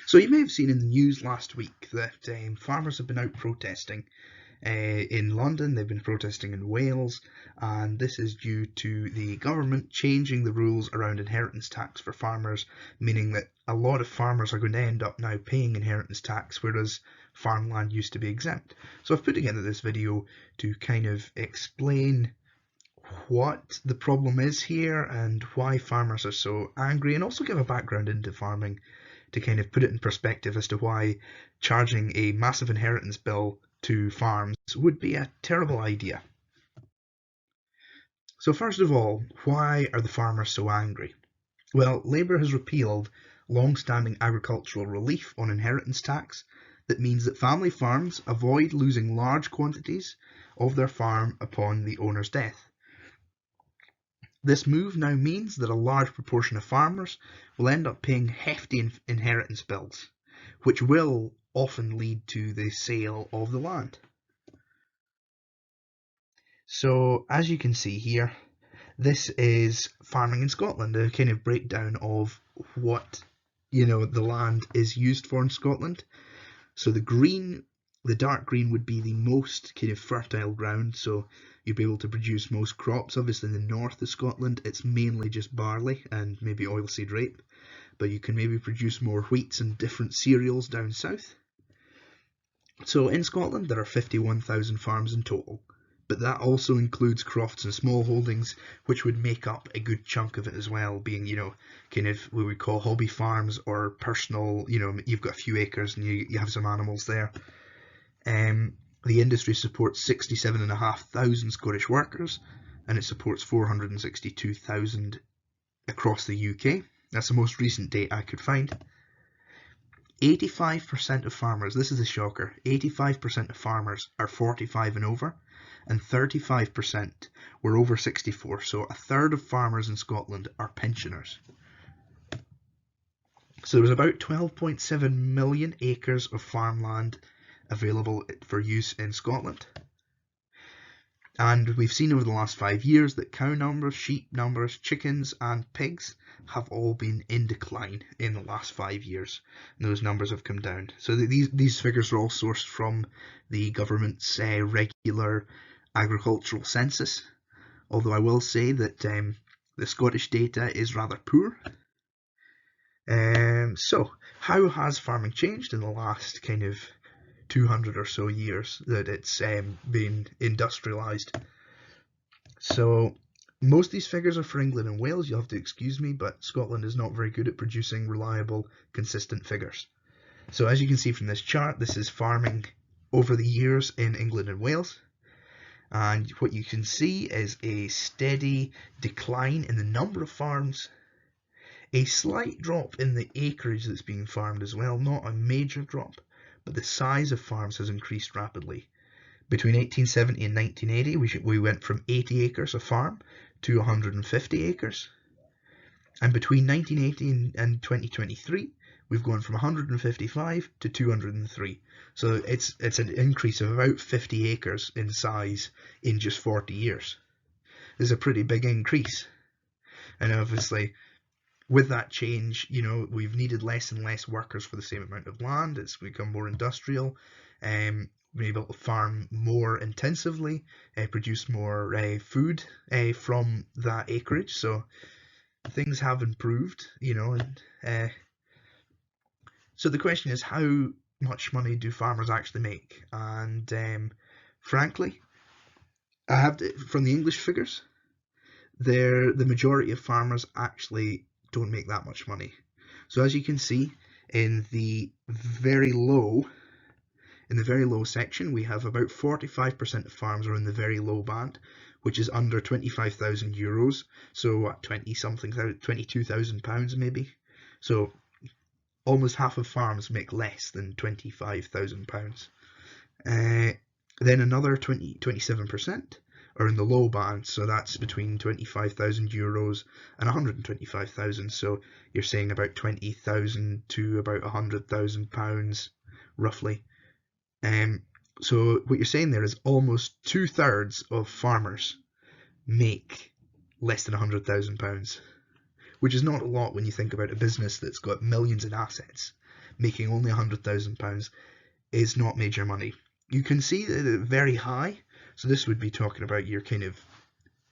So you may have seen in the news last week that farmers have been out protesting in London. They've been protesting in Wales, and this is due to the government changing the rules around inheritance tax for farmers, meaning that a lot of farmers are going to end up now paying inheritance tax, whereas farmland used to be exempt. So I've put together this video to kind of explain what the problem is here and why farmers are so angry, and also give a background into farming to kind of put it in perspective as to why charging a massive inheritance bill to farms would be a terrible idea. So first of all, why are the farmers so angry? Well, Labour has repealed long-standing agricultural relief on inheritance tax that means that family farms avoid losing large quantities of their farm upon the owner's death. This move now means that a large proportion of farmers will end up paying hefty inheritance bills, which will often lead to the sale of the land. So as you can see here, this is farming in Scotland, a kind of breakdown of what the land is used for in Scotland. So the dark green would be the most kind of fertile ground, so you'd be able to produce most crops. Obviously in the north of Scotland it's mainly just barley and maybe oilseed rape, but you can maybe produce more wheats and different cereals down south. So in Scotland there are 51,000 farms in total, but that also includes crofts and small holdings, which would make up a good chunk of it as well, being kind of what we call hobby farms or personal, you've got a few acres and you have some animals there. The industry supports 67,500 Scottish workers, and it supports 462,000 across the UK. That's the most recent date I could find. 85% of farmers, this is a shocker, 85% of farmers are 45 and over, and 35% were over 64, so a third of farmers in Scotland are pensioners. So there's about 12.7 million acres of farmland available for use in Scotland. And we've seen over the last 5 years that cow numbers, sheep numbers, chickens and pigs have all been in decline in the last 5 years. And those numbers have come down. So these figures are all sourced from the government's regular agricultural census. Although I will say that the Scottish data is rather poor. So how has farming changed in the last kind of 200 or so years that it's been industrialised? So most of these figures are for England and Wales, you'll have to excuse me, but Scotland is not very good at producing reliable, consistent figures. So as you can see from this chart, this is farming over the years in England and Wales. And what you can see is a steady decline in the number of farms, a slight drop in the acreage that's being farmed as well, not a major drop, but the size of farms has increased rapidly. Between 1870 and 1980, we went from 80 acres a farm to 150 acres. And between 1980 and 2023, we've gone from 155 to 203. So it's an increase of about 50 acres in size in just 40 years. This is a pretty big increase. And obviously, with that change, we've needed less and less workers for the same amount of land. It's become more industrial. We're able to farm more intensively, produce more food from that acreage. So things have improved, so the question is, how much money do farmers actually make? And frankly, I have from the English figures, the majority of farmers actually don't make that much money. So as you can see in the very low section, we have about 45% of farms are in the very low band, which is under 25,000 euros. So 22,000 pounds maybe. So almost half of farms make less than 25,000 pounds. Then another 27% are in the low band, so that's between 25,000 euros and 125,000. So you're saying about 20,000 to about 100,000 pounds roughly. So what you're saying there is almost 2/3 of farmers make less than 100,000 pounds, which is not a lot when you think about a business that's got millions in assets. making only £100,000 is not major money. You can see that it's very high. So this would be talking about your kind of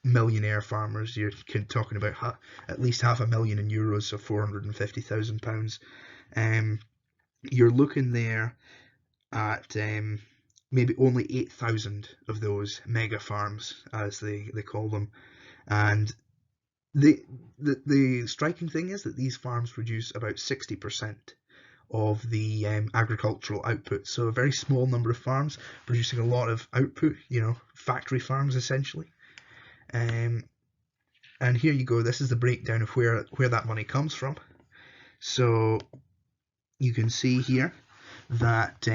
millionaire farmers. You're talking about at least €500,000 in euros, so £450,000. You're looking there at maybe only 8,000 of those mega farms, as they call them. And the striking thing is that these farms produce about 60% of the agricultural output. So a very small number of farms producing a lot of output, factory farms essentially. And here you go, this is the breakdown of where that money comes from. So you can see here that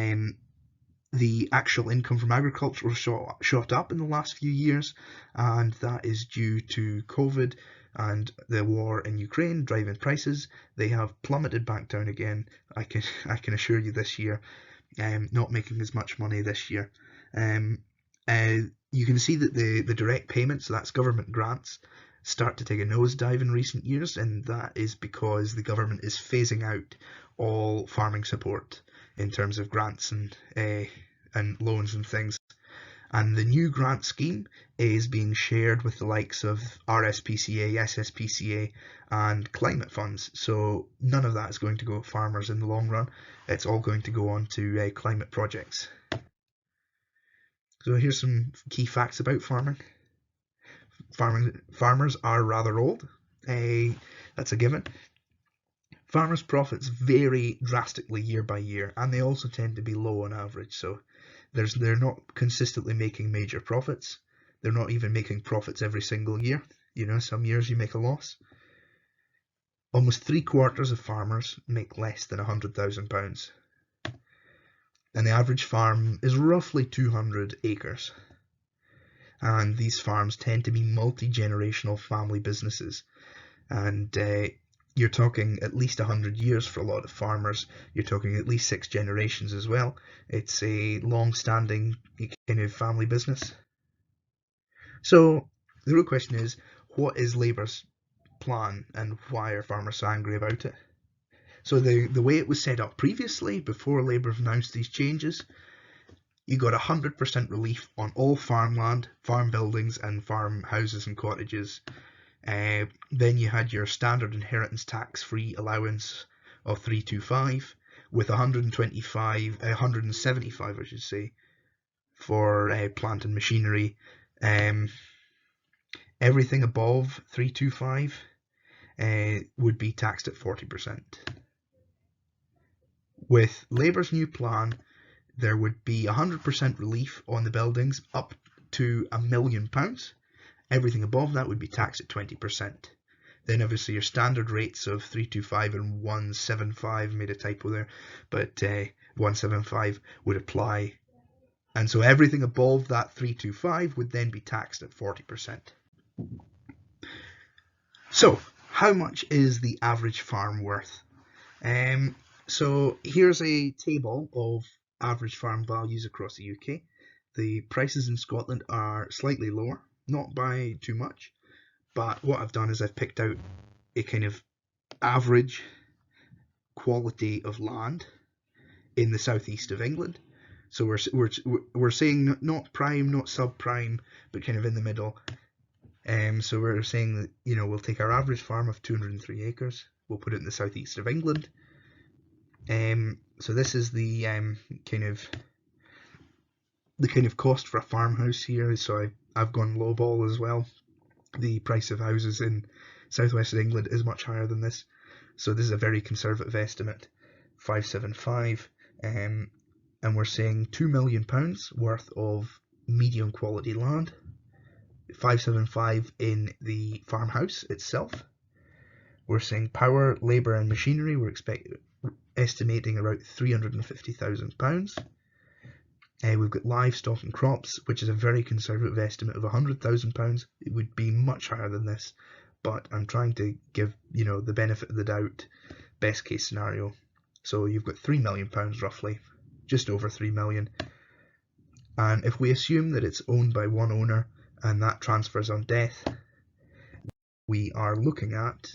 the actual income from agriculture shot up in the last few years, and that is due to COVID and the war in Ukraine driving prices. They have plummeted back down again. I can assure you this year, not making as much money this year. You can see that the direct payments, so that's government grants, start to take a nosedive in recent years, and that is because the government is phasing out all farming support in terms of grants and loans and things. And the new grant scheme is being shared with the likes of RSPCA, SSPCA and climate funds. So none of that is going to go to farmers in the long run. It's all going to go on to climate projects. So here's some key facts about farming. Farmers are rather old. That's a given. Farmers' profits vary drastically year by year, and they also tend to be low on average. So they're not consistently making major profits. They're not even making profits every single year. Some years you make a loss. Almost 3/4 of farmers make less than £100,000. And the average farm is roughly 200 acres. And these farms tend to be multi-generational family businesses. And you're talking at least 100 years for a lot of farmers. You're talking at least 6 generations as well. It's a long-standing kind of family business. So the real question is, what is Labour's plan and why are farmers so angry about it? So the way it was set up previously, before Labour announced these changes, you got 100% relief on all farmland, farm buildings and farm houses and cottages. Then you had your standard inheritance tax-free allowance of 325, with 175, I should say, for plant and machinery. Everything above 325 would be taxed at 40%. With Labour's new plan, there would be 100% relief on the buildings up to £1 million. Everything above that would be taxed at 20%. Then obviously your standard rates of 325 and 175, made a typo there, but 175 would apply. And so everything above that 325 would then be taxed at 40%. So how much is the average farm worth? So here's a table of average farm values across the UK. The prices in Scotland are slightly lower, not by too much, but what I've done is I've picked out a kind of average quality of land in the southeast of England. So we're saying not prime, not subprime, but kind of in the middle. So we're saying that we'll take our average farm of 203 acres. We'll put it in the southeast of England. So this is the kind of cost for a farmhouse here. So I've gone lowball as well. The price of houses in southwest of England is much higher than this. So this is a very conservative estimate, 575, and we're saying £2 million worth of medium quality land, 575 in the farmhouse itself. We're saying power, labour and machinery, we're estimating about £350,000. We've got livestock and crops, which is a very conservative estimate of £100,000. It would be much higher than this, but I'm trying to give the benefit of the doubt, best case scenario. So you've got £3 million roughly, just over 3 million. And if we assume that it's owned by one owner and that transfers on death, we are looking at,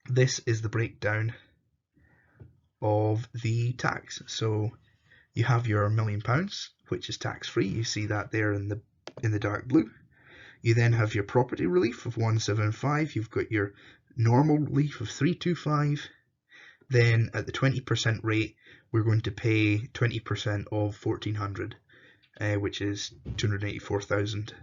this is the breakdown of the tax. So you have your £1,000,000, which is tax free. You see that there in the dark blue. You then have your property relief of 175. You've got your normal relief of 325. Then at the 20% rate, we're going to pay 20% of 1,400, which is 284,000.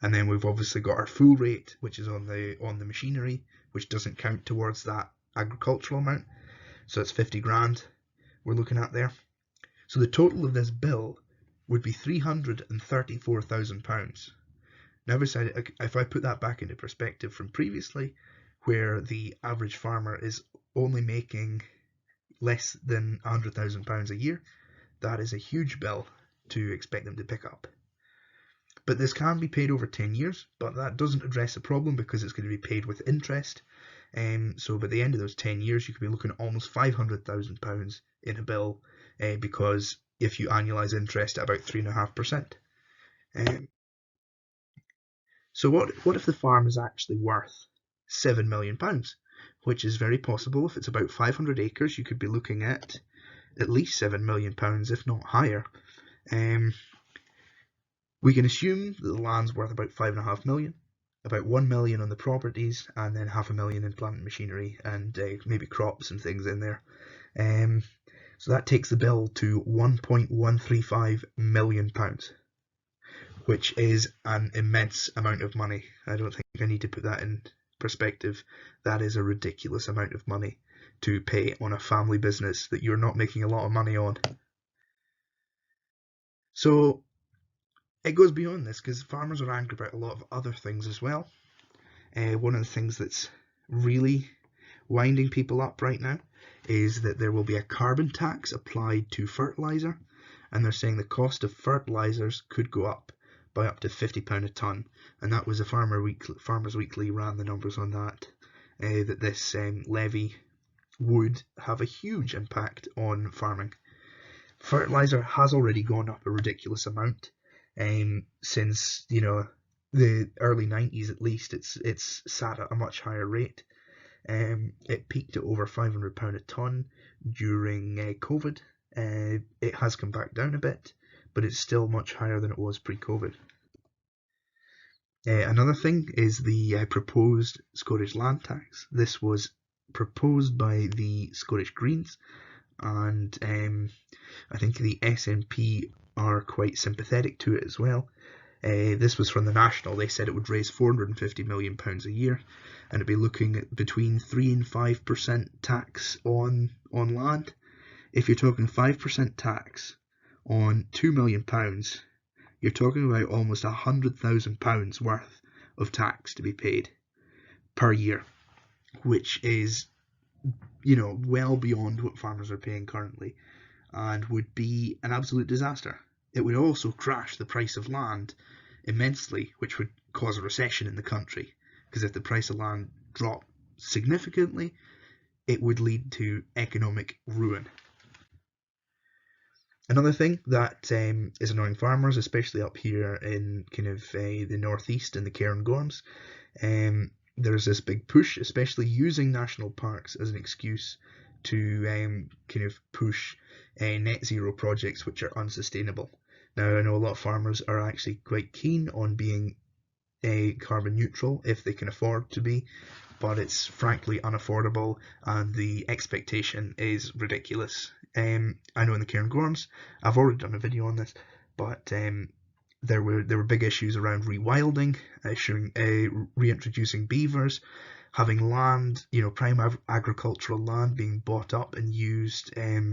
And then we've obviously got our full rate, which is on the machinery, which doesn't count towards that agricultural amount. So it's 50 grand we're looking at there. So the total of this bill would be £334,000. Now, if I put that back into perspective from previously, where the average farmer is only making less than £100,000 a year, that is a huge bill to expect them to pick up. But this can be paid over 10 years, but that doesn't address the problem because it's going to be paid with interest. So by the end of those 10 years, you could be looking at almost £500,000 in a bill, because if you annualise interest at about 3.5%. So what if the farm is actually worth £7 million, which is very possible. If it's about 500 acres, you could be looking at least £7 million, if not higher. We can assume that the land's worth about £5.5 million, about £1 million on the properties, and then £500,000 in plant and machinery and maybe crops and things in there. So that takes the bill to £1.135 million, which is an immense amount of money. I don't think I need to put that in perspective. That is a ridiculous amount of money to pay on a family business that you're not making a lot of money on. So it goes beyond this, because farmers are angry about a lot of other things as well. One of the things that's really winding people up right now is that there will be a carbon tax applied to fertiliser, and they're saying the cost of fertilisers could go up by up to £50 a tonne, and that was a Farmers Weekly ran the numbers on that, that this levy would have a huge impact on farming. Fertiliser has already gone up a ridiculous amount, since the early 90s at least. It's sat at a much higher rate. It peaked at over £500 a tonne during COVID. It has come back down a bit, but it's still much higher than it was pre-COVID. Another thing is the proposed Scottish land tax. This was proposed by the Scottish Greens, and I think the SNP are quite sympathetic to it as well. This was from the National. They said it would raise £450 million a year, and it'd be looking at between 3 and 5% tax on land. If you're talking 5% tax on £2 million, you're talking about almost £100,000 worth of tax to be paid per year, which is, well beyond what farmers are paying currently, and would be an absolute disaster. It would also crash the price of land immensely, which would cause a recession in the country, because if the price of land dropped significantly, it would lead to economic ruin. Another thing that is annoying farmers, especially up here in the northeast in the Cairngorms, there's this big push, especially using national parks as an excuse to push net zero projects which are unsustainable. Now, I know a lot of farmers are actually quite keen on being carbon neutral if they can afford to be, but it's frankly unaffordable, and the expectation is ridiculous. I know in the Cairngorms, I've already done a video on this, but there were big issues around rewilding, reintroducing beavers, having land, prime agricultural land being bought up and used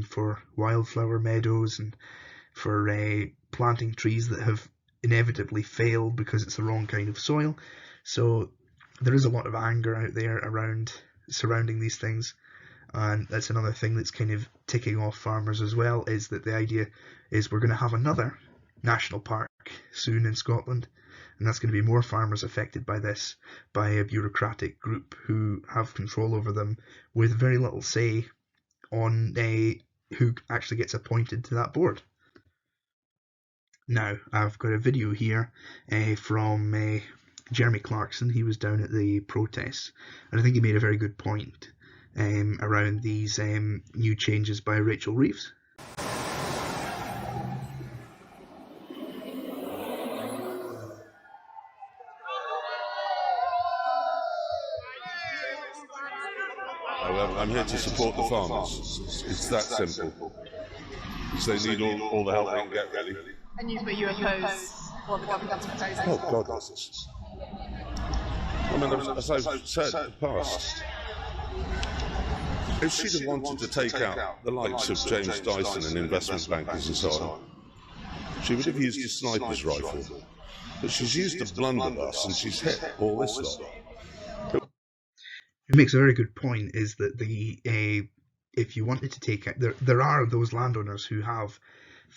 for wildflower meadows and for planting trees that have inevitably failed because it's the wrong kind of soil. So there is a lot of anger out there surrounding these things, and that's another thing that's kind of ticking off farmers as well, is that the idea is we're going to have another national park soon in Scotland, and that's going to be more farmers affected by this, by a bureaucratic group who have control over them with very little say on who actually gets appointed to that board. Now, I've got a video here from Jeremy Clarkson. He was down at the protests, and I think he made a very good point. around these new changes by Rachel Reeves. I'm here to support the farmers. It's that simple. Because they need all the help they can get, really. But you oppose what the government's proposing? Oh, God, yes. I mean, as I've said in the past, if she'd have wanted to take out the likes of James Dyson and investment bankers and so on, she would have used a sniper's rifle. But she's used a blunderbuss and she's hit all this lot. It makes a very good point, is that if you wanted to take it, there are those landowners who have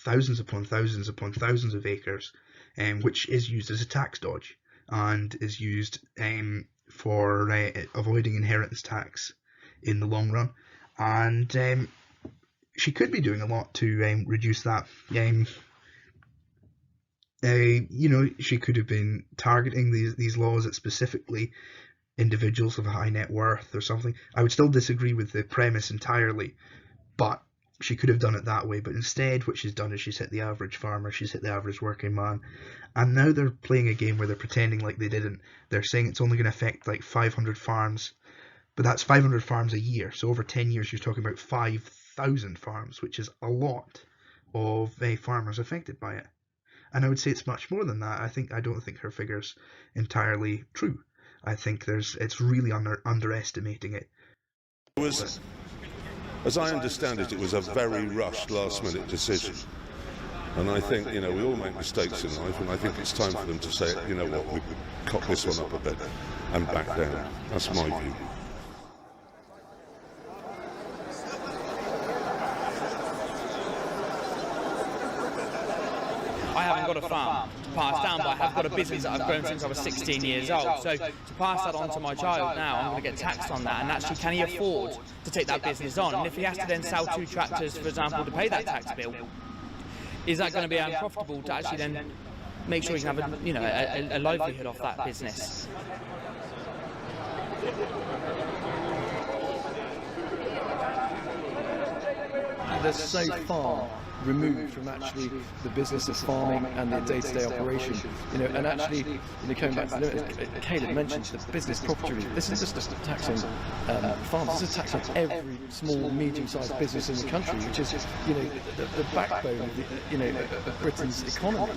thousands upon thousands upon thousands of acres, which is used as a tax dodge and is used for avoiding inheritance tax in the long run. And she could be doing a lot to reduce that. She could have been targeting these laws at specifically individuals of a high net worth or something. I would still disagree with the premise entirely, but she could have done it that way. But instead, what she's done is she's hit the average farmer, she's hit the average working man, and now they're playing a game where they're pretending like they didn't. They're saying it's only going to affect like 500 farms, but that's 500 farms a year. So over 10 years, you're talking about 5,000 farms, which is a lot of farmers affected by it. And I would say it's much more than that. I don't think her figure's entirely true. I think it's really underestimating it. As I understand it, it was a very rushed last-minute decision. And I think, we all make mistakes in life, and I think it's time for them to say, you know what, we cock this one up a bit and back down. That's my view. I haven't got a farm to pass down, but I have got a business that I've grown since I was 16 years old. So to pass that on to my child now, I'm going to get taxed on that. And actually, can he afford to take that business on? And if he has to then sell 2 tractors, for example, to pay that tax bill, is that going to be unprofitable to actually then make sure he can have a livelihood off that business? They're so far removed from actually the business of farming and the day-to-day operation, and actually, coming back to Caleb mentioned the business property relief. This isn't just a tax on farms, this is a tax on every small, medium-sized business in the country, which is, the backbone of of Britain's economy.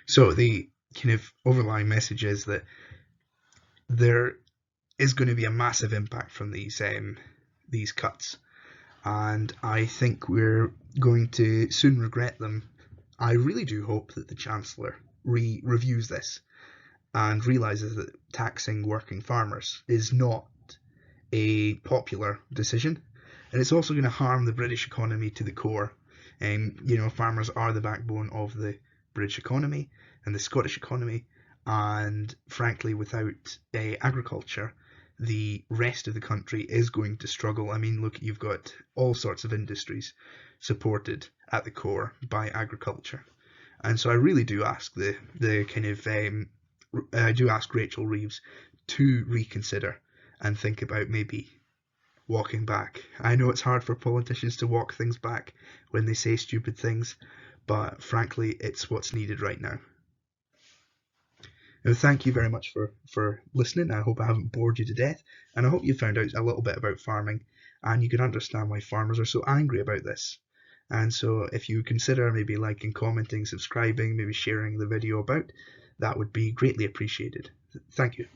So the kind of overlying message is that there is going to be a massive impact from these cuts, and I think we're going to soon regret them. I really do hope that the Chancellor reviews this and realises that taxing working farmers is not a popular decision, and it's also going to harm the British economy to the core. Farmers are the backbone of the British economy and the Scottish economy, and frankly, without agriculture, the rest of the country is going to struggle. I mean, look, you've got all sorts of industries supported at the core by agriculture, and so I really do ask I do ask Rachel Reeves to reconsider and think about maybe walking back. I know it's hard for politicians to walk things back when they say stupid things, but frankly, it's what's needed right now. Now, thank you very much for listening. I hope I haven't bored you to death, and I hope you found out a little bit about farming and you can understand why farmers are so angry about this. And so if you consider maybe liking, commenting, subscribing, maybe sharing the video about, that would be greatly appreciated. Thank you.